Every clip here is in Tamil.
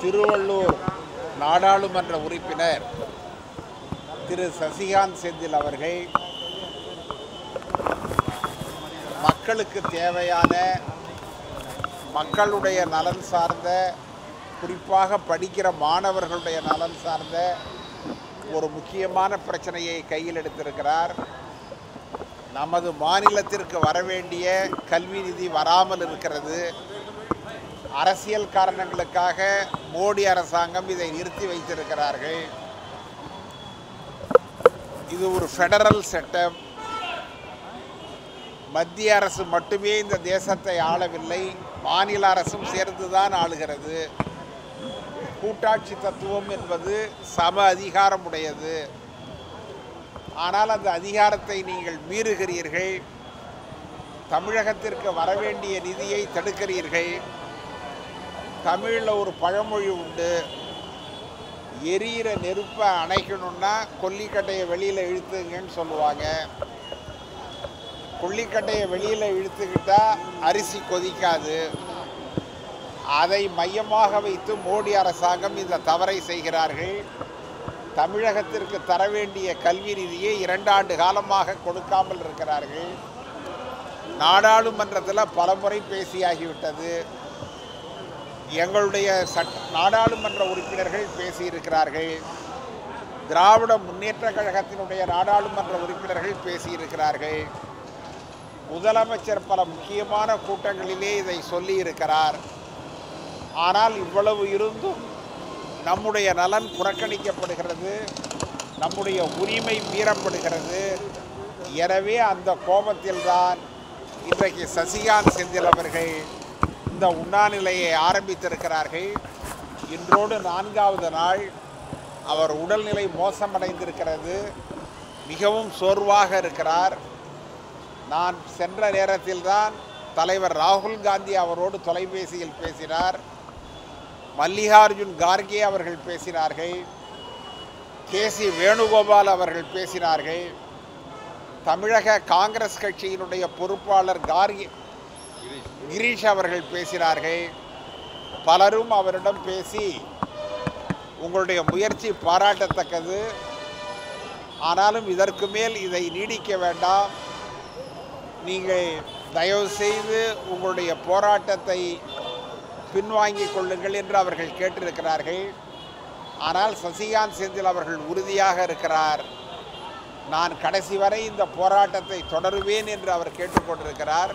திருவள்ளூர் நாடாளுமன்ற உறுப்பினர் திரு சசிகாந்த் செந்தில் அவர்கள் மக்களுக்கு தேவையான மக்களுடைய நலன் சார்ந்த, குறிப்பாக படிக்கிற மாணவர்களுடைய நலன் சார்ந்த ஒரு முக்கியமான பிரச்சனையை கையில் எடுத்திருக்கிறார். நமது மாநிலத்திற்கு வரவேண்டிய கல்வி நிதி வராமல் இருக்கிறது. அரசியல் காரணங்களுக்காக மோடி அரசாங்கம் இதை நிறுத்தி வைத்திருக்கிறார்கள். இது ஒரு ஃபெடரல் செட்டப். மத்திய அரசு மட்டுமே இந்த தேசத்தை ஆளவில்லை, மாநில அரசும் சேர்ந்துதான் ஆளுகிறது. கூட்டாட்சி தத்துவம் என்பது சம அதிகாரம் உடையது. ஆனால் அந்த அதிகாரத்தை நீங்கள் மீறுகிறீர்கள். தமிழகத்திற்கு வரவேண்டிய நிதியை தடுக்கிறீர்கள். தமிழில் ஒரு பழமொழி உண்டு, எரியிற நெருப்பை அணைக்கணும்னா கொல்லிக்கட்டையை வெளியில் இழுத்துங்கன்னு சொல்லுவாங்க. கொல்லிக்கட்டையை வெளியில் இழுத்துக்கிட்டால் அரிசி கொதிக்காது. அதை மையமாக வைத்து மோடி அரசாங்கம் இந்த தவறை செய்கிறார்கள். தமிழகத்திற்கு தர வேண்டிய கல்வி நிதியை 2 ஆண்டு காலமாக கொடுக்காமல் இருக்கிறார்கள். நாடாளுமன்றத்தில் பலமுறை பேசியாகிவிட்டது. எங்களுடைய நாடாளுமன்ற உறுப்பினர்கள் பேசியிருக்கிறார்கள். திராவிட முன்னேற்ற கழகத்தினுடைய நாடாளுமன்ற உறுப்பினர்கள் பேசியிருக்கிறார்கள். முதலமைச்சர் பல முக்கியமான கூட்டங்களிலே இதை சொல்லியிருக்கிறார். ஆனால் இவ்வளவு இருந்தும் நம்முடைய நலன் புறக்கணிக்கப்படுகிறது, நம்முடைய உரிமை மீறப்படுகிறது. எனவே அந்த கோபத்தில்தான் இன்றைக்கு சசிகாந்த் செந்தில் அவர்கள் இந்த உண்ணாநிலையை ஆரம்பித்திருக்கிறார்கள். இன்றோடு 4வது நாள். அவர் உடல்நிலை மோசமடைந்திருக்கிறது, மிகவும் சோர்வாக இருக்கிறார். நான் சென்ற நேரத்தில்தான் தலைவர் ராகுல் காந்தி அவரோடு தொலைபேசியில் பேசினார். மல்லிகார்ஜுன் கார்கே அவர்கள் பேசினார்கள். கேசி வேணுகோபால் அவர்கள் பேசினார்கள். தமிழக காங்கிரஸ் கட்சியினுடைய பொறுப்பாளர் கிரீஷ் அவர்கள் பேசினார்கள். பலரும் அவரிடம் பேசி, உங்களுடைய முயற்சி பாராட்டத்தக்கது, ஆனாலும் இதற்கு மேல் இதை நீடிக்க வேண்டாம், நீங்கள் தயவு செய்து உங்களுடைய போராட்டத்தை பின்வாங்கிக் கொள்ளுங்கள் என்று அவர்கள் கேட்டிருக்கிறார்கள். ஆனால் சசிகாந்த் செந்தில் அவர்கள் உறுதியாக இருக்கிறார். நான் கடைசி வரை இந்த போராட்டத்தை தொடருவேன் என்று அவர் கேட்டுக்கொண்டிருக்கிறார்.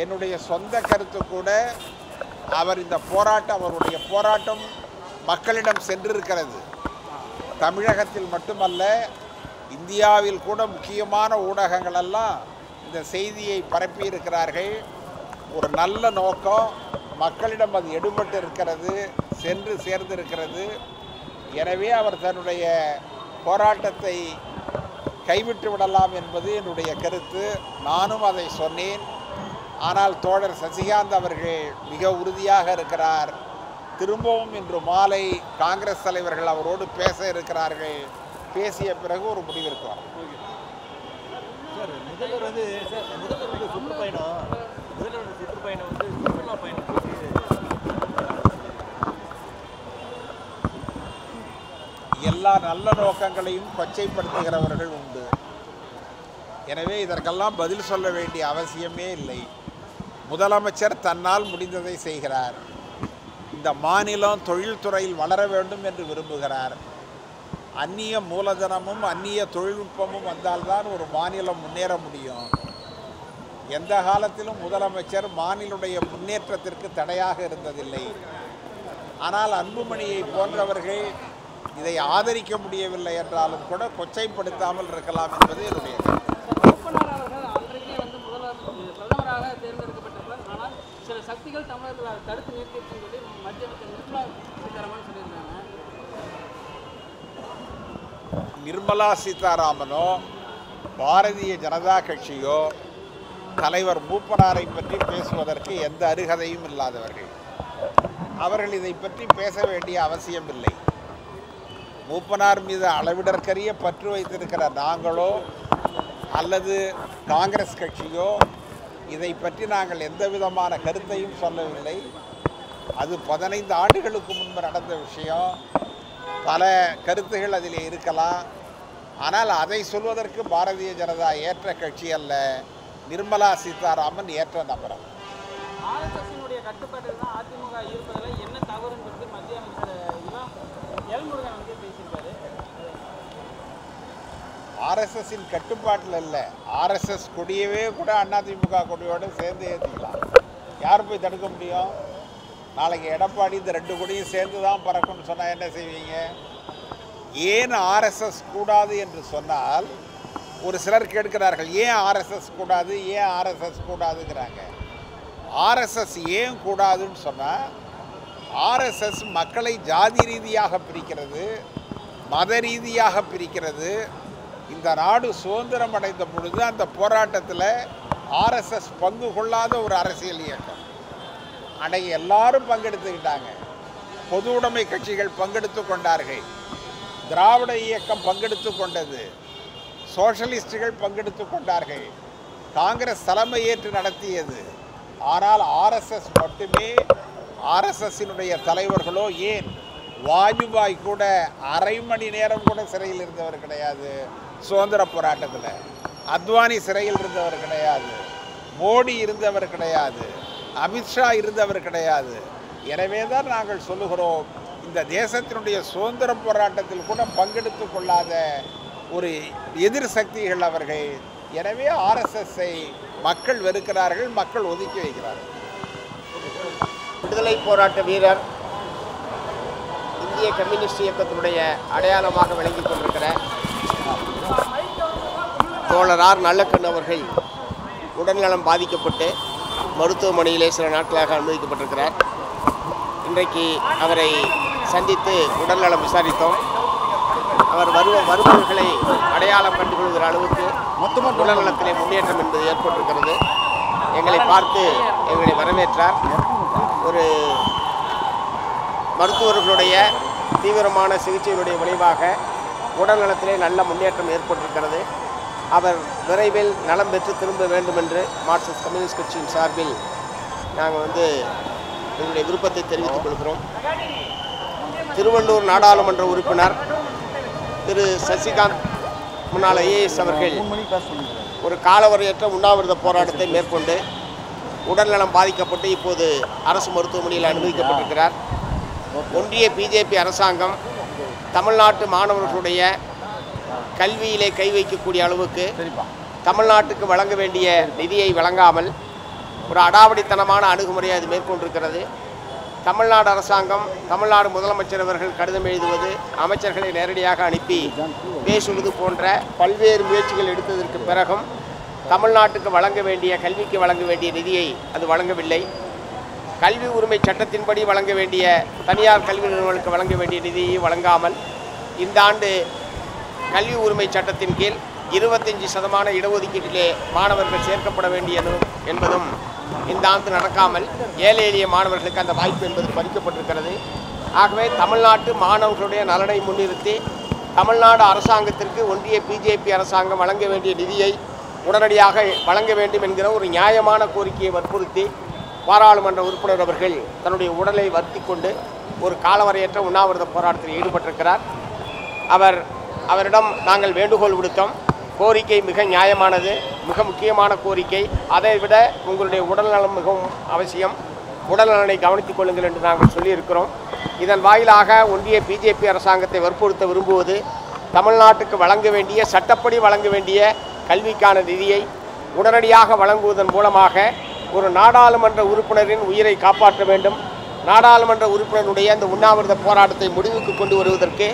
என்னுடைய சொந்த கருத்து கூட, அவருடைய போராட்டம் மக்களிடம் சென்றிருக்கிறது. தமிழகத்தில் மட்டுமல்ல, இந்தியாவில் கூட முக்கியமான ஊடகங்களெல்லாம் இந்த செய்தியை பரப்பி இருக்கிறார்கள். ஒரு நல்ல நோக்கம், மக்களிடம் அது எடுபட்டு இருக்கிறது, சென்று சேர்ந்திருக்கிறது. எனவே அவர் தன்னுடைய போராட்டத்தை கைவிட்டு விடலாம் என்பது என்னுடைய கருத்து. நானும் அதை சொன்னேன். ஆனால் தோழர் சசிகாந்த் அவர்கள் மிக உறுதியாக இருக்கிறார். திரும்பவும் இன்று மாலை காங்கிரஸ் தலைவர்கள் அவரோடு பேச இருக்கிறார்கள். பேசிய பிறகு ஒரு முடிவிற்கு வரும். முதல்வர் சுற்றுப்பயணம் சுற்றுலா பயணம் எல்லா நல்ல நோக்கங்களையும் கொச்சைப்படுத்துகிறவர்கள் உண்டு. எனவே இதற்கெல்லாம் பதில் சொல்ல வேண்டிய அவசியமே இல்லை. முதலமைச்சர் தன்னால் முடிந்ததை செய்கிறார். இந்த மாநிலம் தொழில்துறையில் வளர வேண்டும் என்று விரும்புகிறார். அந்நிய மூலதனமும் அந்நிய தொழில்நுட்பமும் வந்தால்தான் ஒரு மாநிலம் முன்னேற முடியும். எந்த காலத்திலும் முதலமைச்சர் மாநிலுடைய முன்னேற்றத்திற்கு தடையாக இருந்ததில்லை. ஆனால் அன்புமணியை போன்றவர்கள் இதை ஆதரிக்க முடியவில்லை என்றாலும் கூட கொச்சைப்படுத்தாமல் இருக்கலாம் என்பது என்னுடைய பிரதமராக தேர்ந்தெடுக்கப்பட்டவர். ஆனால் சில சக்திகள் தமிழகத்தில் தடுத்து நிறுத்தியிருக்கும் சொல்லி மத்திய அமைச்சர் நிர்மலா சீதாராமன் சொல்லியிருக்காங்க. நிர்மலா சீதாராமனோ பாரதிய ஜனதா கட்சியோ தலைவர் மூப்பனாரை பற்றி பேசுவதற்கு எந்த அருகதையும் இல்லாதவர்கள். அவர்கள் இதை பற்றி பேச வேண்டிய அவசியம் இல்லை. மூப்பனார் மீது அளவிடற்கரிய பற்று வைத்திருக்கிற நாங்களோ அல்லது காங்கிரஸ் கட்சியோ இதை பற்றி நாங்கள் எந்த விதமான கருத்தையும் சொல்லவில்லை. அது 15 ஆண்டுகளுக்கு முன்பு நடந்த விஷயம். பல கருத்துகள் அதில் இருக்கலாம். ஆனால் அதை சொல்வதற்கு பாரதிய ஜனதா ஏற்ற கட்சி அல்ல, நிர்மலா சீதாராமன் ஏற்ற நபர். ஆர்எஸ்எஸ்னுடைய கட்டுப்பாட்டில் தான் அதிமுக இருப்பதில் என்ன தவறுன்றது மத்திய அமைச்சர் எல்முருகன் வந்து பேசியிருக்காரு. ஆர்எஸ்எஸ்ஸின் கட்டுப்பாட்டில் இல்லை, ஆர்எஸ்எஸ் கொடியவே கூட அதிமுக கொடியோடு சேர்ந்து ஏற்றிக்கலாம். யார் போய் தடுக்க முடியும்? நாளைக்கு எடப்பாடி இந்த 2 கொடியும் சேர்ந்து தான் பறக்கும்னு சொன்னால் என்ன செய்வீங்க? ஏன் ஆர்எஸ்எஸ் கூடாது என்று சொன்னால் ஒரு சிலர் கேட்கிறார்கள், ஏன் ஆர்எஸ்எஸ் கூடாது, ஏன் ஆர்எஸ்எஸ் கூடாதுங்கிறாங்க. ஆர்எஸ்எஸ் ஏன் கூடாதுன்னு சொன்னால், ஆர்எஸ்எஸ் மக்களை ஜாதி ரீதியாக பிரிக்கிறது, மத ரீதியாக பிரிக்கிறது. இந்த நாடு சுதந்திரம் அடைந்த பொழுது அந்த போராட்டத்தில் ஆர்எஸ்எஸ் பங்கு கொள்ளாத ஒரு அரசியல் இயக்கம். அன்றைக்கு எல்லாரும் பங்கெடுத்துக்கிட்டாங்க. பொது உடைமை கட்சிகள் பங்கெடுத்து கொண்டார்கள், திராவிட இயக்கம் பங்கெடுத்து கொண்டது, சோஷலிஸ்டுகள் பங்கெடுத்து கொண்டார்கள், காங்கிரஸ் தலைமை ஏற்று நடத்தியது. ஆனால் ஆர்எஸ்எஸ் மட்டுமே, ஆர்எஸ்எஸ்ஸினுடைய தலைவர்களோ, ஏன் வாஜ்பாய் கூட அரை மணி நேரம் கூட சிறையில் இருந்தவர் கிடையாது. சுதந்திர போராட்டத்தில் அத்வானி சிறையில் இருந்தவர் கிடையாது, மோடி இருந்தவர் கிடையாது, அமித்ஷா இருந்தவர் கிடையாது. எனவே தான் நாங்கள் சொல்லுகிறோம், இந்த தேசத்தினுடைய சுதந்திர போராட்டத்தில் கூட பங்கெடுத்து கொள்ளாத ஒரு எதிர் சக்திகள் அவர்கள். எனவே ஆர்எஸ்எஸ்ஸை மக்கள் வெறுக்கிறார்கள், மக்கள் ஒதுக்கி வைக்கிறார்கள். விடுதலை போராட்ட வீரர், இந்திய கம்யூனிஸ்ட் இயக்கத்தினுடைய அடையாளமாக விளங்கி கொண்டிருக்கிற தோழர் ஆர் நல்லக்கண்ணு அவர்கள் உடல்நலம் பாதிக்கப்பட்டு மருத்துவமனையிலே சில நாட்களாக அனுமதிக்கப்பட்டிருக்கிறார். இன்றைக்கு அவரை சந்தித்து உடல்நலம் விசாரித்தோம். அவர் வருபவர்களை அடையாளம் கண்டுகொள்கிற அளவுக்கு உடல்நலத்திலே முன்னேற்றம் என்பது ஏற்பட்டிருக்கிறது. எங்களை பார்த்து எங்களை வரவேற்றார். ஒரு மருத்துவர்களுடைய தீவிரமான சிகிச்சையினுடைய விளைவாக உடல்நலத்திலே நல்ல முன்னேற்றம் ஏற்பட்டிருக்கிறது. அவர் விரைவில் நலம் பெற்று திரும்ப வேண்டும் என்று மார்க்சிஸ்ட் கம்யூனிஸ்ட் கட்சியின் சார்பில் நாங்கள் எங்களுடைய விருப்பத்தை தெரிவித்துக் கொள்கிறோம். திருவள்ளூர் நாடாளுமன்ற உறுப்பினர் திரு சசிகாந்த் முன்னாள் ஐஏஎஸ் அவர்கள் ஒரு காலவரையற்ற உண்ணாவிரத போராட்டத்தை மேற்கொண்டு உடல்நலம் பாதிக்கப்பட்டு இப்போது அரசு மருத்துவமனையில் அனுமதிக்கப்பட்டிருக்கிறார். ஒன்றிய பிஜேபி அரசாங்கம் தமிழ்நாட்டு மாணவர்களுடைய கல்வியிலே கை வைக்கக்கூடிய அளவுக்கு தமிழ்நாட்டுக்கு வழங்க வேண்டிய நிதியை வழங்காமல் ஒரு அடாவடித்தனமான அணுகுமுறையை அது மேற்கொண்டிருக்கிறது. தமிழ்நாடு அரசாங்கம், தமிழ்நாடு முதலமைச்சர் அவர்கள் கடிதம் எழுதுவது, அமைச்சர்களை நேரடியாக அனுப்பி பேசுவது போன்ற பல்வேறு முயற்சிகள் எடுத்ததற்கு பிறகும் தமிழ்நாட்டுக்கு வழங்க வேண்டிய, கல்விக்கு வழங்க வேண்டிய நிதியை அது வழங்கவில்லை. கல்வி உரிமை சட்டத்தின்படி வழங்க வேண்டிய, தனியார் கல்வி நிறுவனங்களுக்கு வழங்க வேண்டிய நிதியை வழங்காமல் இந்த ஆண்டு கல்வி உரிமை சட்டத்தின் கீழ் 25% இடஒதுக்கீட்டிலே மாணவர்கள் சேர்க்கப்பட வேண்டியது என்பதும் இந்த ஆண்டு நடக்காமல் ஏழை எளிய மாணவர்களுக்கு அந்த வாய்ப்பு என்பது பறிக்கப்பட்டிருக்கிறது. ஆகவே தமிழ்நாட்டு மாணவர்களுடைய நலனை முன்னிறுத்தி தமிழ்நாடு அரசாங்கத்திற்கு ஒன்றிய பிஜேபி அரசாங்கம் வழங்க வேண்டிய நிதியை உடனடியாக வழங்க வேண்டும் என்கிற ஒரு நியாயமான கோரிக்கையை வற்புறுத்தி பாராளுமன்ற உறுப்பினர் அவர்கள் தன்னுடைய உடலை வருத்தி கொண்டு ஒரு காலவரையற்ற உண்ணாவிரத போராட்டத்தில் ஈடுபட்டிருக்கிறார். அவரிடம் நாங்கள் வேண்டுகோள் விடுத்தோம். கோரிக்கை மிக நியாயமானது, மிக முக்கியமான கோரிக்கை. அதைவிட உங்களுடைய உடல்நலம் மிகவும் அவசியம். உடல்நலனை கவனித்துக் கொள்ளுங்கள் என்று நாங்கள் சொல்லியிருக்கிறோம். இதன் வாயிலாக ஒன்றிய பிஜேபி அரசாங்கத்தை வற்புறுத்த விரும்புவது, தமிழ்நாட்டுக்கு வழங்க வேண்டிய, சட்டப்படி வழங்க வேண்டிய கல்விக்கான நிதியை உடனடியாக வழங்குவதன் மூலமாக ஒரு நாடாளுமன்ற உறுப்பினரின் உயிரை காப்பாற்ற வேண்டும். நாடாளுமன்ற உறுப்பினருடைய அந்த உண்ணாவிரத போராட்டத்தை முடிவுக்கு கொண்டு வருவதற்கு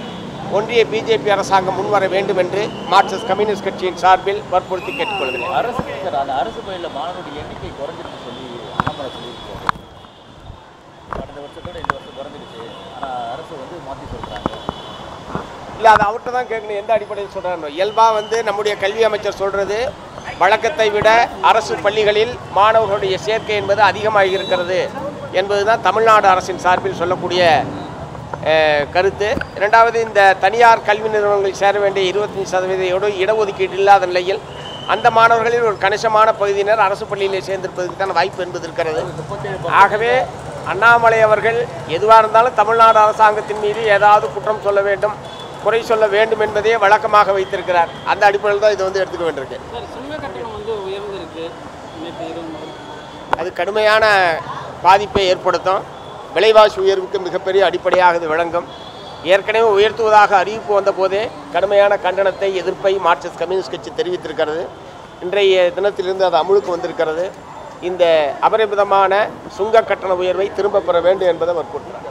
ஒன்றிய பிஜேபி அரசாங்கம் முன்வர வேண்டும் என்று மார்க்சிஸ்ட் கம்யூனிஸ்ட் கட்சியின் சார்பில் வற்புறுத்தி கேட்டுக்கொள்கிறேன். அரசு பள்ளியில் மாணவருடைய எண்ணிக்கை குறைஞ்சிருக்கு சொல்லி அண்ணாமலை சொல்லியிருக்காரு. கடந்த வருஷத்தோட இந்த வருஷம் குறைஞ்சிருச்சு, ஆனால் அரசு மாற்றி சொல்கிறாங்க. இல்லை, அது அவர்கிட்ட தான் கேட்கணும், எந்த அடிப்படையில் சொல்கிறாங்க. இயல்பாக நம்முடைய கல்வி அமைச்சர் சொல்கிறது, வழக்கத்தை விட அரசு பள்ளிகளில் மாணவர்களுடைய சேர்க்கை என்பது அதிகமாக இருக்கிறது என்பதுதான் தமிழ்நாடு அரசின் சார்பில் சொல்லக்கூடிய கருத்து. இரண்டாவது, இந்த தனியார் கல்வி நிறுவனங்களில் சேர வேண்டிய 25% இடஒதுக்கீடு இல்லாத நிலையில் அந்த மாணவர்களில் ஒரு கணிசமான பகுதியினர் அரசு பள்ளியிலே சேர்ந்திருப்பதற்கான வாய்ப்பு என்பது இருக்கிறது. ஆகவே அண்ணாமலை அவர்கள் எதுவாக இருந்தாலும் தமிழ்நாடு அரசாங்கத்தின் மீது ஏதாவது குற்றம் சொல்ல வேண்டும், குறை சொல்ல வேண்டும் என்பதே வழக்கமாக வைத்திருக்கிறார். அந்த அடிப்படையில் தான் இது வந்து எடுத்துக்க வேண்டியிருக்கு. சார், சுங்க கட்டணம் வந்து உயர்ந்திருக்கு. அது கடுமையான பாதிப்பை ஏற்படுத்தும். விலைவாசி உயர்வுக்கு மிகப்பெரிய அடிப்படையாக இது விளங்கும். ஏற்கனவே உயர்த்துவதாக அறிவிப்பு வந்த போதே கடுமையான கண்டனத்தை, எதிர்ப்பை மார்க்சிஸ்ட் கம்யூனிஸ்ட் கட்சி தெரிவித்திருக்கிறது. இன்றைய தினத்திலிருந்து அது அமுலுக்கு வந்திருக்கிறது. இந்த அபரிமிதமான சுங்க கட்டண உயர்வை திரும்ப பெற வேண்டும் என்பதை வற்புறுத்துகிறார்.